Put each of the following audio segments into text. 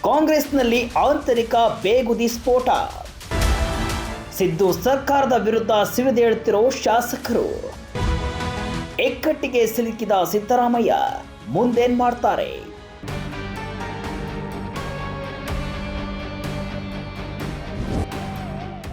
ಕಾಂಗ್ರೆಸ್ನಲ್ಲಿ ಆಂತರಿಕ ಬೇಗುದಿ ಸ್ಫೋಟ. ಸಿದ್ದು ಸರ್ಕಾರದ ವಿರುದ್ಧ ಸಿಡಿದೇಳುತ್ತಿರೋ ಶಾಸಕರು. ಇಕ್ಕಟ್ಟಿಗೆ ಸಿಲುಕಿದ ಸಿದ್ದರಾಮಯ್ಯ ಮುಂದೇನ್ ಮಾಡ್ತಾರೆ?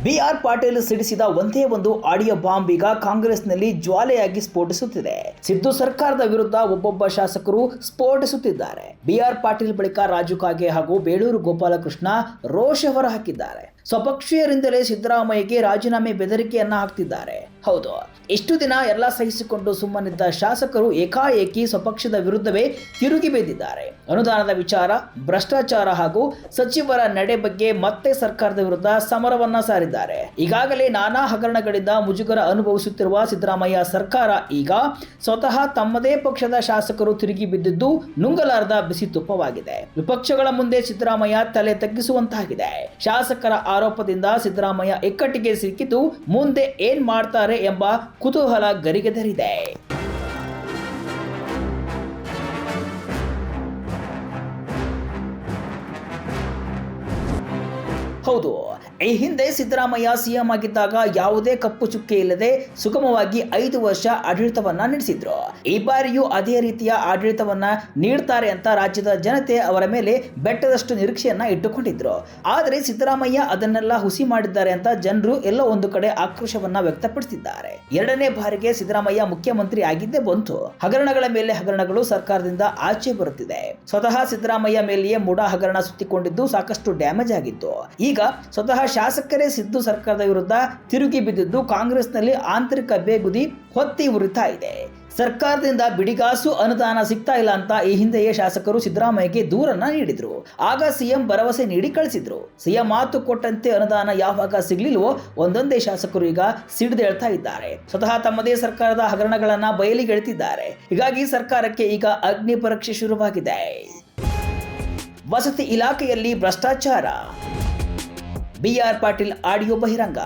BR ಪಾಟೀಲ್ ಸಿಡಿಸಿದ ಒಂದೇ ಒಂದು ಆಡಿಯೋ ಬಾಂಬ್ ಈಗ ಕಾಂಗ್ರೆಸ್ನಲ್ಲಿ ಜ್ವಾಲೆಯಾಗಿ ಸ್ಫೋಟಿಸುತ್ತಿದೆ. ಸಿದ್ದು ಸರ್ಕಾರದ ವಿರುದ್ಧ ಒಬ್ಬೊಬ್ಬ ಶಾಸಕರು ಸ್ಫೋಟಿಸುತ್ತಿದ್ದಾರೆ. BR ಪಾಟೀಲ್ ಬಳಿಕ ರಾಜು ಕಾಗೆ ಹಾಗೂ ಬೇಳೂರು ಗೋಪಾಲಕೃಷ್ಣ ರೋಷ ಹೊರ ಹಾಕಿದ್ದಾರೆ. ಸ್ವಪಕ್ಷೀಯರಿಂದಲೇ ಸಿದ್ದರಾಮಯ್ಯಗೆ ರಾಜೀನಾಮೆ ಬೆದರಿಕೆಯನ್ನ ಹಾಕ್ತಿದ್ದಾರೆ. ಹೌದು, ಇಷ್ಟು ದಿನ ಎಲ್ಲ ಸಹಿಸಿಕೊಂಡು ಸುಮ್ಮನಿದ್ದ ಶಾಸಕರು ಏಕಾಏಕಿ ಸ್ವಪಕ್ಷದ ವಿರುದ್ಧವೇ ತಿರುಗಿ ಬಿದ್ದಿದ್ದಾರೆ. ಅನುದಾನದ ವಿಚಾರ, ಭ್ರಷ್ಟಾಚಾರ ಹಾಗೂ ಸಚಿವರ ನಡೆ ಬಗ್ಗೆ ಮತ್ತೆ ಸರ್ಕಾರದ ವಿರುದ್ಧ ಸಮರವನ್ನ ಸಾರಿದ್ದಾರೆ. ಈಗಾಗಲೇ ನಾನಾ ಹಗರಣಗಳಿಂದ ಮುಜುಗರ ಅನುಭವಿಸುತ್ತಿರುವ ಸಿದ್ದರಾಮಯ್ಯ ಸರ್ಕಾರ ಈಗ ಸ್ವತಃ ತಮ್ಮದೇ ಪಕ್ಷದ ಶಾಸಕರು ತಿರುಗಿ ಬಿದ್ದಿದ್ದು ನುಂಗಲಾರದ ಬಿಸಿ ತುಪ್ಪವಾಗಿದೆ. ವಿಪಕ್ಷಗಳ ಮುಂದೆ ಸಿದ್ದರಾಮಯ್ಯ ತಲೆ ತಗ್ಗಿಸುವಂತಾಗಿದೆ. ಶಾಸಕರ ಆರೋಪದಿಂದ ಸಿದ್ದರಾಮಯ್ಯ ಇಕ್ಕಟ್ಟಿಗೆ ಸಿಕ್ಕಿದ್ದು ಮುಂದೆ ಏನ್ ಮಾಡ್ತಾರೆ ಎಂಬ ಕುತೂಹಲ ಗರಿಗೆದರಿದೆ. ಹೌದು, ಈ ಹಿಂದೆ ಸಿದ್ದರಾಮಯ್ಯ ಸಿಎಂ ಆಗಿದ್ದಾಗ ಯಾವುದೇ ಕಪ್ಪು ಚುಕ್ಕೆ ಇಲ್ಲದೆ ಸುಗಮವಾಗಿ 5 ವರ್ಷ ಆಡಳಿತವನ್ನ ನಡೆಸಿದ್ರು. ಈ ಬಾರಿಯೂ ಅದೇ ರೀತಿಯ ಆಡಳಿತವನ್ನ ನೀಡ್ತಾರೆ ಅಂತ ರಾಜ್ಯದ ಜನತೆ ಅವರ ಮೇಲೆ ಬೆಟ್ಟದಷ್ಟು ನಿರೀಕ್ಷೆಯನ್ನ ಇಟ್ಟುಕೊಂಡಿದ್ರು. ಆದರೆ ಸಿದ್ದರಾಮಯ್ಯ ಅದನ್ನೆಲ್ಲ ಹುಸಿ ಮಾಡಿದ್ದಾರೆ ಅಂತ ಜನರು ಎಲ್ಲೋ ಒಂದು ಕಡೆ ಆಕ್ರೋಶವನ್ನ ವ್ಯಕ್ತಪಡಿಸಿದ್ದಾರೆ. 2ನೇ ಬಾರಿಗೆ ಸಿದ್ದರಾಮಯ್ಯ ಮುಖ್ಯಮಂತ್ರಿ ಆಗಿದ್ದೇ ಬಂತು. ಹಗರಣಗಳ ಮೇಲೆ ಹಗರಣಗಳು ಸರ್ಕಾರದಿಂದ ಆಚೆ ಬರುತ್ತಿದೆ. ಸ್ವತಃ ಸಿದ್ದರಾಮಯ್ಯ ಮೇಲೆಯೇ ಮೂಡಾ ಹಗರಣ ಸುತ್ತಿಕೊಂಡಿದ್ದು ಸಾಕಷ್ಟು ಡ್ಯಾಮೇಜ್ ಆಗಿತ್ತು. ಈಗ ಸ್ವತಃ ಶಾಸಕರೇ ಸಿದ್ದು ಸರ್ಕಾರದ ವಿರುದ್ಧ ತಿರುಗಿ ಬಿದ್ದಿದ್ದು ಕಾಂಗ್ರೆಸ್ನಲ್ಲಿ ಆಂತರಿಕ ಬೇಗುದಿ ಹೊತ್ತಿ ಉರಿತಾ ಇದೆ. ಸರ್ಕಾರದಿಂದ ಬಿಡಿಗಾಸು ಅನುದಾನ ಸಿಗ್ತಾ ಇಲ್ಲ ಅಂತ ಈ ಹಿಂದೆಯೇ ಶಾಸಕರು ಸಿದ್ದರಾಮಯ್ಯಗೆ ದೂರನ್ನ ನೀಡಿದ್ರು. ಆಗ ಸಿಎಂ ಭರವಸೆ ನೀಡಿ ಕಳಿಸಿದ್ರು. ಸಿಎಂ ಮಾತು ಕೊಟ್ಟಂತೆ ಅನುದಾನ ಯಾವಾಗ ಸಿಗ್ಲಿಲ್ವೋ ಒಂದೊಂದೇ ಶಾಸಕರು ಈಗ ಸಿಡಿದೇಳ್ತಾ ಇದ್ದಾರೆ. ಸ್ವತಃ ತಮ್ಮದೇ ಸರ್ಕಾರದ ಹಗರಣಗಳನ್ನ ಬಯಲಿಗೆಳೆತಿದ್ದಾರೆ. ಹೀಗಾಗಿ ಸರ್ಕಾರಕ್ಕೆ ಈಗ ಅಗ್ನಿ ಪರೀಕ್ಷೆ ಶುರುವಾಗಿದೆ. ವಸತಿ ಇಲಾಖೆಯಲ್ಲಿ ಭ್ರಷ್ಟಾಚಾರ. BR ಪಾಟೀಲ್ ಆಡಿಯೋ ಬಹಿರಂಗ.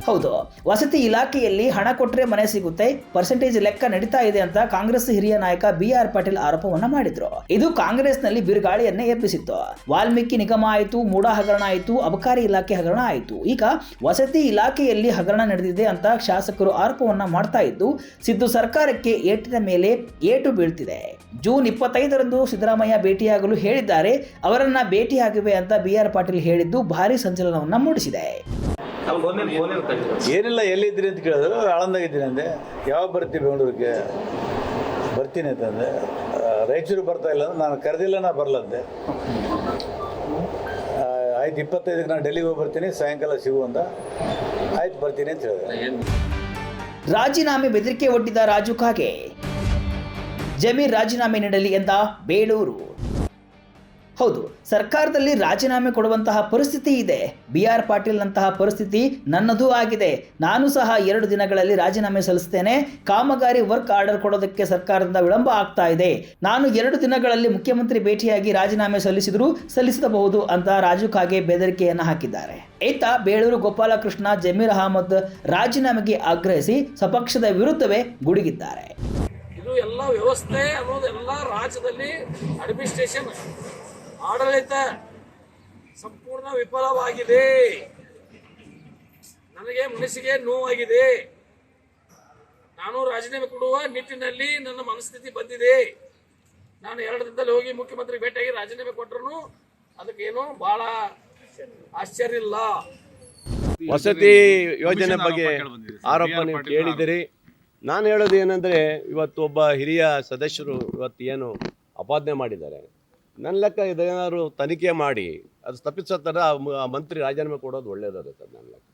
ಹೌದು, ವಸತಿ ಇಲಾಖೆಯಲ್ಲಿ ಹಣ ಕೊಟ್ಟರೆ ಮನೆ ಸಿಗುತ್ತೆ, ಪರ್ಸೆಂಟೇಜ್ ಲೆಕ್ಕ ನಡೀತಾ ಇದೆ ಅಂತ ಕಾಂಗ್ರೆಸ್ ಹಿರಿಯ ನಾಯಕ BR ಪಾಟೀಲ್ ಆರೋಪವನ್ನ ಮಾಡಿದ್ರು. ಇದು ಕಾಂಗ್ರೆಸ್ನಲ್ಲಿ ಬಿರುಗಾಳಿಯನ್ನೇ ಎಬ್ಬಿಸಿತ್ತು. ವಾಲ್ಮೀಕಿ ನಿಗಮ ಆಯಿತು, ಮೂಡಾ ಹಗರಣ ಆಯಿತು, ಅಬಕಾರಿ ಇಲಾಖೆ ಹಗರಣ ಆಯಿತು. ಈಗ ವಸತಿ ಇಲಾಖೆಯಲ್ಲಿ ಹಗರಣ ನಡೆದಿದೆ ಅಂತ ಶಾಸಕರು ಆರೋಪವನ್ನ ಮಾಡ್ತಾ ಇದ್ದು ಸಿದ್ದು ಸರ್ಕಾರಕ್ಕೆ ಏಟಿನ ಮೇಲೆ ಏಟು ಬೀಳ್ತಿದೆ. ಜೂನ್ 25ರಂದು ಸಿದ್ದರಾಮಯ್ಯ ಭೇಟಿಯಾಗಲು ಹೇಳಿದ್ದಾರೆ. ಅವರನ್ನ ಭೇಟಿಯಾಗುವೆ ಅಂತ BR ಪಾಟೀಲ್ ಹೇಳಿದ್ದು ಭಾರಿ ಸಂಚಲನವನ್ನ ಮೂಡಿಸಿದೆ. ಏನಿಲ್ಲ, ಎಲ್ಲಿದ್ದೀರಿ ಅಂತ ಕೇಳಿದ್ರು. ಆಳಂದಾಗಿದ್ದೀನಿ ಅಂದೆ. ಯಾವಾಗ ಬರ್ತೀವಿ ಬೆಂಗಳೂರಿಗೆ? ಬರ್ತೀನಿ ಅಂತಂದೆ. ರಾಯಚೂರು ಬರ್ತಾ ಇಲ್ಲ ಅಂದ್ರೆ ನಾನು ಕರೆದಿಲ್ಲ, ನಾ ಬರಲಂತೆ. ಆಯ್ತು, 25ಕ್ಕೆ ನಾನು ಡೆಲ್ಲಿಗೆ ಹೋಗಿ ಬರ್ತೀನಿ, ಸಾಯಂಕಾಲ ಸಿಗು ಅಂತ. ಆಯ್ತು, ಬರ್ತೀನಿ ಅಂತ ಹೇಳಿದೆ. ರಾಜೀನಾಮೆ ಬೆದರಿಕೆ ಒಡ್ಡಿದ ರಾಜು ಕಾಗೆ. ಜಮೀರ್ ರಾಜೀನಾಮೆ ನೀಡಲಿ ಎಂದ ಬೇಳೂರು. ಹೌದು, ಸರ್ಕಾರದಲ್ಲಿ ರಾಜೀನಾಮೆ ಕೊಡುವಂತಹ ಪರಿಸ್ಥಿತಿ ಇದೆ. BR ಪಾಟೀಲ್ ನಂತಹ ಪರಿಸ್ಥಿತಿ ನನ್ನದೂ ಆಗಿದೆ. ನಾನು ಸಹ 2 ದಿನಗಳಲ್ಲಿ ರಾಜೀನಾಮೆ ಸಲ್ಲಿಸ್ತೇನೆ. ಕಾಮಗಾರಿ ವರ್ಕ್ ಆರ್ಡರ್ ಕೊಡೋದಕ್ಕೆ ಸರ್ಕಾರದಿಂದ ವಿಳಂಬ ಆಗ್ತಾ ಇದೆ. ನಾನು 2 ದಿನಗಳಲ್ಲಿ ಮುಖ್ಯಮಂತ್ರಿ ಭೇಟಿಯಾಗಿ ರಾಜೀನಾಮೆ ಸಲ್ಲಿಸಬಹುದು ಅಂತ ರಾಜು ಕಾಗೆ ಬೆದರಿಕೆಯನ್ನು ಹಾಕಿದ್ದಾರೆ. ಈತ ಬೇಳೂರು ಗೋಪಾಲಕೃಷ್ಣ ಜಮೀರ್ ಅಹಮದ್ ರಾಜೀನಾಮೆಗೆ ಆಗ್ರಹಿಸಿ ಸ್ವಪಕ್ಷದ ವಿರುದ್ಧವೇ ಗುಡುಗಿದ್ದಾರೆ. ಇದು ಎಲ್ಲ ವ್ಯವಸ್ಥೆ ಅನ್ನೋದು ಎಲ್ಲ ರಾಜ್ಯದಲ್ಲಿ ಅಡ್ಮಿನಿಸ್ಟ್ರೇಷನ್ ಆಡಳಿತ ಸಂಪೂರ್ಣ ವಿಫಲವಾಗಿದೆ. ನನಗೆ ಮನಸ್ಸಿಗೆ ನೋವಾಗಿದೆ. ನಾನು ರಾಜೀನಾಮೆ ಕೊಡುವ ನಿಟ್ಟಿನಲ್ಲಿ ನನ್ನ ಮನಸ್ಥಿತಿ ಬಂದಿದೆ. ನಾನು 2 ದಿನದಲ್ಲಿ ಹೋಗಿ ಮುಖ್ಯಮಂತ್ರಿ ಭೇಟಿಯಾಗಿ ರಾಜೀನಾಮೆ ಕೊಟ್ಟರು ಅದಕ್ಕೇನು ಬಹಳ ಆಶ್ಚರ್ಯ ಇಲ್ಲ. ವಸತಿ ಯೋಜನೆ ಬಗ್ಗೆ ಆರೋಪ ನೀವು ಕೇಳಿದಿರಿ. ನಾನು ಹೇಳೋದು ಏನಂದರೆ, ಇವತ್ತು ಒಬ್ಬ ಹಿರಿಯ ಸದಸ್ಯರು ಇವತ್ತು ಏನು ಅಪಾದನೆ ಮಾಡಿದ್ದಾರೆ, ನನ್ನ ಲೆಕ್ಕ ಇದೇನಾದ್ರು ತನಿಖೆ ಮಾಡಿ ಅದು ತಪ್ಪಿಸೋ ಥರ ಮಂತ್ರಿ ರಾಜೀನಾಮೆ ಕೊಡೋದು ಒಳ್ಳೆಯದಾಗುತ್ತೆ ನನ್ನ ಲೆಕ್ಕ.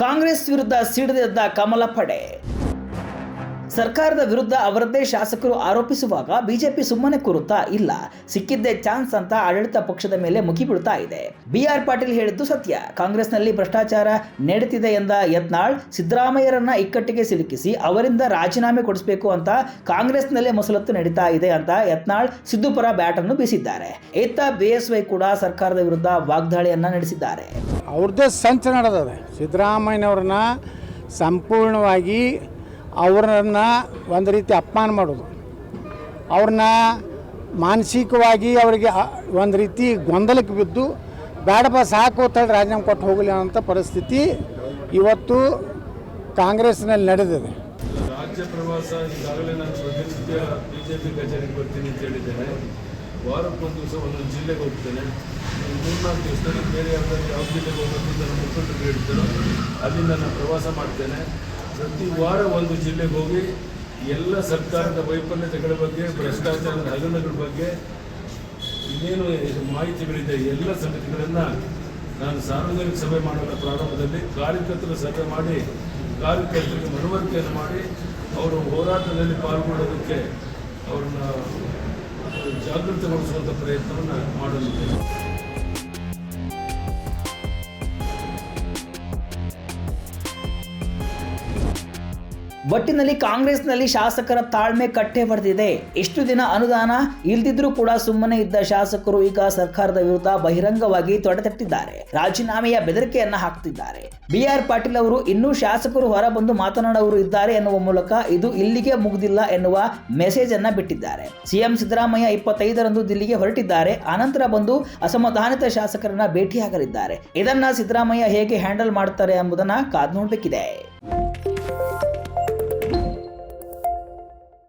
ಕಾಂಗ್ರೆಸ್ ವಿರುದ್ಧ ಸಿಡಿದೆದ್ದ ಕಮಲ ಪಡೆ. ಸರ್ಕಾರದ ವಿರುದ್ಧ ಅವರದ್ದೇ ಶಾಸಕರು ಆರೋಪಿಸುವಾಗ ಬಿಜೆಪಿ ಸುಮ್ಮನೆ ಕೂರುತ್ತಾ ಇಲ್ಲ. ಸಿಕ್ಕಿದ್ದೇ ಚಾನ್ಸ್ ಅಂತ ಆಡಳಿತ ಪಕ್ಷದ ಮೇಲೆ ಮುಗಿಬೀಳ್ತಾ ಇದೆ. BR ಪಾಟೀಲ್ ಹೇಳಿದ್ದು ಸತ್ಯ. ಕಾಂಗ್ರೆಸ್ನಲ್ಲಿ ಭ್ರಷ್ಟಾಚಾರ ನಡೆದಿದೆ ಎಂದ ಯತ್ನಾಳ್ ಸಿದ್ದರಾಮಯ್ಯರನ್ನ ಇಕ್ಕಟ್ಟಿಗೆ ಸಿಲುಕಿಸಿ ಅವರಿಂದ ರಾಜೀನಾಮೆ ಕೊಡಿಸಬೇಕು ಅಂತ ಕಾಂಗ್ರೆಸ್ನಲ್ಲೇ ಮಸಲತ್ತು ನಡೀತಾ ಇದೆ ಅಂತ ಯತ್ನಾಳ್ ಸಿದ್ದುಪರ ಬ್ಯಾಟ್ ಅನ್ನು ಬೀಸಿದ್ದಾರೆ. ಇತ್ತ BSY ಕೂಡ ಸರ್ಕಾರದ ವಿರುದ್ಧ ವಾಗ್ದಾಳಿಯನ್ನ ನಡೆಸಿದ್ದಾರೆ. ಅವ್ರದ್ದೇ ಸಂಚ ನಡೆದಿದೆ. ಸಿದ್ದರಾಮಯ್ಯನವ್ರನ್ನ ಸಂಪೂರ್ಣವಾಗಿ ಅವ್ರನ್ನ ಒಂದು ರೀತಿ ಅಪಮಾನ ಮಾಡೋದು, ಅವ್ರನ್ನ ಮಾನಸಿಕವಾಗಿ ಅವರಿಗೆ ಒಂದು ರೀತಿ ಗೊಂದಲಕ್ಕೆ ಬಿದ್ದು ಬೇಡಪ್ಪ ಸಾಕು ತಳಿ ರಾಜೀನಾಮೆ ಕೊಟ್ಟು ಹೋಗಲಿ ಅನ್ನೋಂಥ ಪರಿಸ್ಥಿತಿ ಇವತ್ತು ಕಾಂಗ್ರೆಸ್ನಲ್ಲಿ ನಡೆದಿದೆ. ರಾಜ್ಯ ಪ್ರವಾಸ ಈಗಾಗಲೇ ನಾನು ಪ್ರತಿನಿತ್ಯ ಬಿಜೆಪಿ ಕಚೇರಿಗೆ ಬರ್ತೀನಿ ಅಂತ ಹೇಳಿದ್ದೇನೆ. ವಾರಕ್ಕೊಂದು ದಿವಸ ಒಂದೊಂದು ಜಿಲ್ಲೆಗೆ ಹೋಗ್ತೇನೆ. 3-4 ದಿವಸದಲ್ಲಿ ಬೇರೆ ಯಾವುದಾದ್ರು ಯಾವ ಜಿಲ್ಲೆಗೆ ಹೋಗೋದು ನನ್ನ ಮುಖಂಡರು ಹೇಳ್ತಾರೋ ಅಲ್ಲಿ ನಾನು ಪ್ರವಾಸ ಮಾಡ್ತೇನೆ. ಪ್ರತಿ ವಾರ ಒಂದು ಜಿಲ್ಲೆಗೆ ಹೋಗಿ ಎಲ್ಲ ಸರ್ಕಾರದ ವೈಫಲ್ಯತೆಗಳ ಬಗ್ಗೆ, ಭ್ರಷ್ಟಾಚಾರದ ಹಗರಣಗಳ ಬಗ್ಗೆ ಇನ್ನೇನು ಮಾಹಿತಿಗಳಿದೆ ಎಲ್ಲ ಸಂಗತಿಗಳನ್ನು ನಾನು ಸಾರ್ವಜನಿಕ ಸಭೆ ಮಾಡೋಣ ಪ್ರಾರಂಭದಲ್ಲಿ ಕಾರ್ಯಕರ್ತರ ಸಭೆ ಮಾಡಿ ಕಾರ್ಯಕರ್ತರಿಗೆ ಮನವರಿಕೆಯನ್ನು ಮಾಡಿ ಅವರು ಹೋರಾಟದಲ್ಲಿ ಪಾಲ್ಗೊಳ್ಳೋದಕ್ಕೆ ಅವ್ರನ್ನ ಜಾಗೃತಿಗೊಳಿಸುವಂಥ ಪ್ರಯತ್ನವನ್ನು ಮಾಡಲಿದ್ದೇನೆ. ಒಟ್ಟಿನಲ್ಲಿ ಕಾಂಗ್ರೆಸ್ನಲ್ಲಿ ಶಾಸಕರ ತಾಳ್ಮೆ ಕಟ್ಟೆ ಬರೆದಿದೆ. ಇಷ್ಟು ದಿನ ಅನುದಾನ ಇಲ್ದಿದ್ರೂ ಕೂಡ ಸುಮ್ಮನೆ ಇದ್ದ ಶಾಸಕರು ಈಗ ಸರ್ಕಾರದ ವಿರುದ್ಧ ಬಹಿರಂಗವಾಗಿ ತೊಡೆತಟ್ಟಿದ್ದಾರೆ. ರಾಜೀನಾಮೆಯ ಬೆದರಿಕೆಯನ್ನ ಹಾಕ್ತಿದ್ದಾರೆ. BR ಪಾಟೀಲ್ ಅವರು ಇನ್ನೂ ಶಾಸಕರು ಹೊರಬಂದು ಮಾತನಾಡುವವರು ಇದ್ದಾರೆ ಎನ್ನುವ ಮೂಲಕ ಇದು ಇಲ್ಲಿಗೆ ಮುಗಿದಿಲ್ಲ ಎನ್ನುವ ಮೆಸೇಜ್ ಅನ್ನ ಬಿಟ್ಟಿದ್ದಾರೆ. ಸಿಎಂ ಸಿದ್ದರಾಮಯ್ಯ 25ರಂದು ದಿಲ್ಲಿಗೆ ಹೊರಟಿದ್ದಾರೆ. ಆನಂತರ ಬಂದು ಅಸಮಾಧಾನಿತ ಶಾಸಕರನ್ನ ಭೇಟಿಯಾಗಲಿದ್ದಾರೆ. ಇದನ್ನ ಸಿದ್ದರಾಮಯ್ಯ ಹೇಗೆ ಹ್ಯಾಂಡಲ್ ಮಾಡ್ತಾರೆ ಎಂಬುದನ್ನ ಕಾದು ನೋಡಬೇಕಿದೆ.